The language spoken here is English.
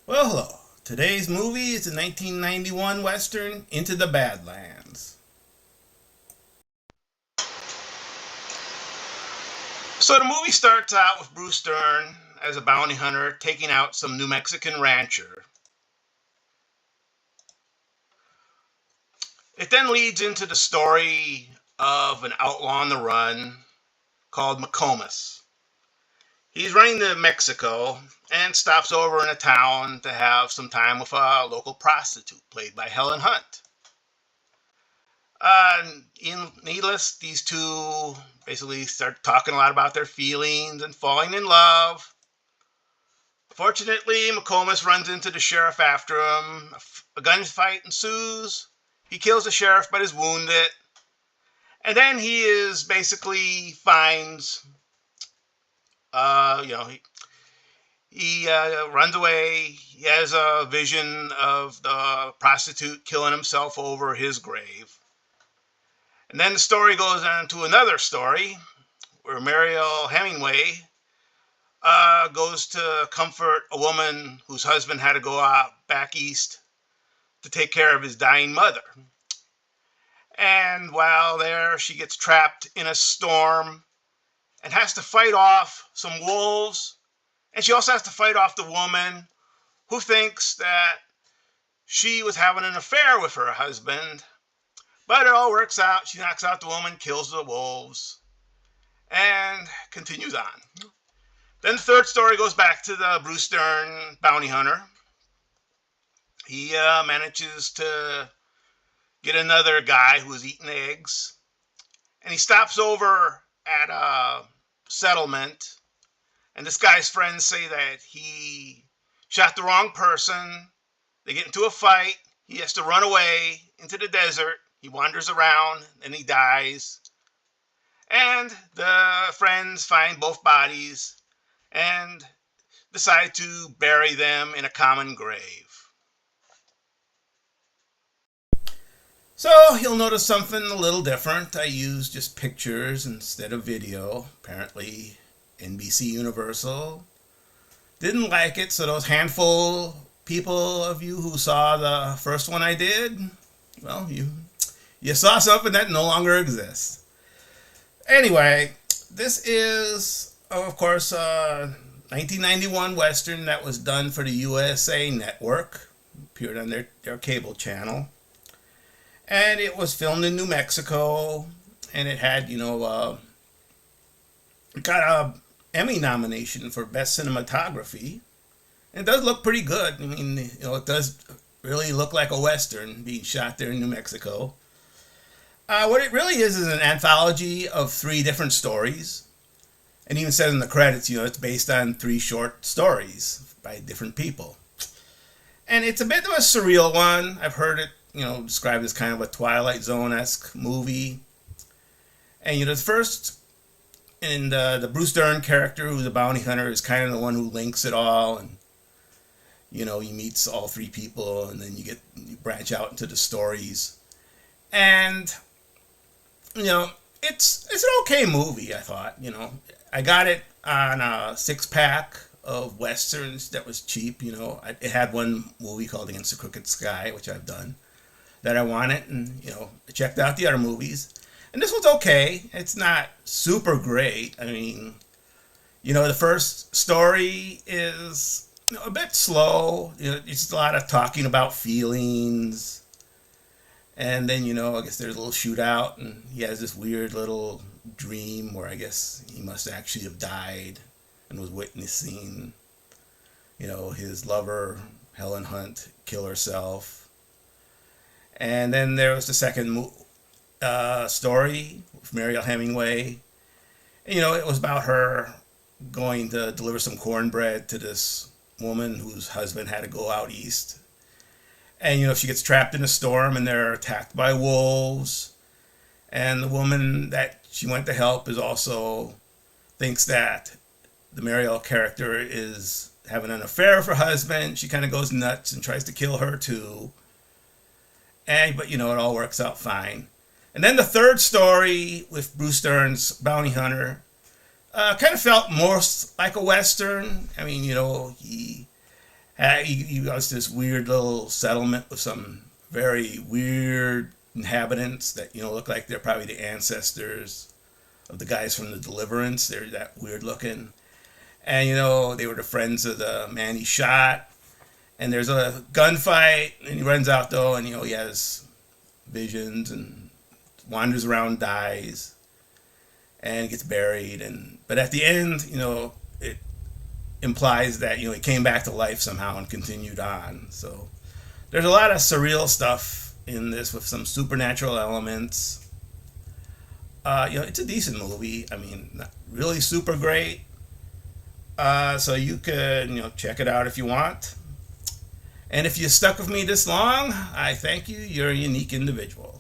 Well, hello. Today's movie is the 1991 Western Into the Badlands. So the movie starts out with Bruce Dern as a bounty hunter taking out some New Mexican rancher. It then leads into the story of an outlaw on the run called McComas. He's running to Mexico and stops over in a town to have some time with a local prostitute played by Helen Hunt. Needless, these two basically start talking a lot about their feelings and falling in love. Fortunately, McComas runs into the sheriff after him. A gunfight ensues. He kills the sheriff but is wounded. And then he is basically finds, uh, you know, he, he runs away. He has a vision of the prostitute killing himself over his grave. And then the story goes on to another story where Mariel Hemingway goes to comfort a woman whose husband had to go out back east to take care of his dying mother. And while there, she gets trapped in a storm and has to fight off some wolves. And she also has to fight off the woman who thinks that she was having an affair with her husband. But it all works out. She knocks out the woman, kills the wolves, and continues on. Then the third story goes back to the Bruce Dern bounty hunter. He manages to get another guy who is eating eggs, and he stops over at a settlement, and this guy's friends say that he shot the wrong person. They get into a fight. He has to run away into the desert. He wanders around and he dies. And the friends find both bodies and decide to bury them in a common grave. So you'll notice something a little different. I used just pictures instead of video. Apparently NBC Universal didn't like it, so those handful people of you who saw the first one I did, well, you saw something that no longer exists. Anyway, this is, of course, a 1991 Western that was done for the USA Network, appeared on their cable channel. And it was filmed in New Mexico, and it had, it got a Emmy nomination for Best Cinematography. And it does look pretty good. I mean, it does really look like a Western being shot there in New Mexico. What it really is an anthology of 3 different stories. And even says in the credits, it's based on 3 short stories by different people. And it's a bit of a surreal one. I've heard it, described as kind of a Twilight Zone-esque movie. And, the first, and the Bruce Dern character, who's a bounty hunter, is kind of the one who links it all. And, he meets all 3 people, and then you branch out into the stories. And, it's an okay movie, I thought. I got it on a 6-pack of Westerns that was cheap. It had one movie called Against the Crooked Sky, which I've done, that I wanted, and, I checked out the other movies. And this one's okay. It's not super great. I mean, the first story is a bit slow. It's a lot of talking about feelings. And then, I guess there's a little shootout, and he has this weird little dream where I guess he must actually have died and was witnessing, his lover, Helen Hunt, kill herself. And then there was the second story with Mariel Hemingway. And, it was about her going to deliver some cornbread to this woman whose husband had to go out east. And, she gets trapped in a storm and they're attacked by wolves. And the woman that she went to help is also thinks that the Mariel character is having an affair with her husband. She kind of goes nuts and tries to kill her too. But, it all works out fine. And then the third story with Bruce Dern's bounty hunter kind of felt more like a Western. I mean, he He goes to this weird little settlement with some very weird inhabitants that look like they're probably the ancestors of the guys from the Deliverance. They're that weird looking, and they were the friends of the man he shot. And there's a gunfight, and he runs out though, and he has visions and wanders around, dies, and gets buried. And but at the end, it implies that he came back to life somehow and continued on. So there's a lot of surreal stuff in this with some supernatural elements. It's a decent movie. I mean, not really super great. So you can check it out if you want. And if you stuck with me this long, I thank you. You're a unique individual.